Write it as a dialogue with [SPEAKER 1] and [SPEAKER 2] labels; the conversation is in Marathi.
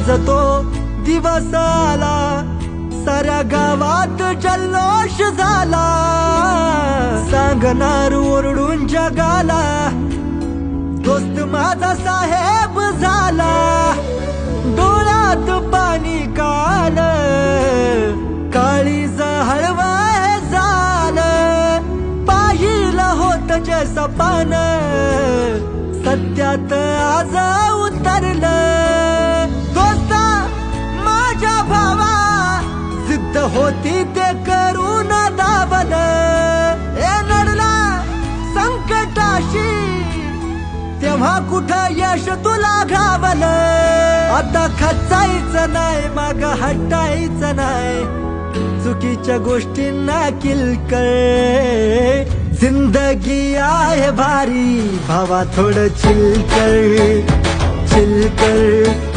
[SPEAKER 1] आज तो दिवस आला, साऱ्या गावात जल्लोष झाला, सांगणार ओरडून जगाला, दोस्त माझा साहेब झाला. डोळ्यात पाणी काल, काळीज हळवं झालं, पाहिलं होत जे सपान, सत्यात आज उतरलं. दोस्ता माझ्या भावा, जिद्द होती ते करून दावलं. ए लढला संकटाशी, तेव्हा कुठं यश तुला घावलं. आता खचायचं नाही, माग हटायचं नाही, चुकीच्या गोष्टींना किलकळ. जिंदगी आहे भारी भावा, थोडं चिलकर चिलकर.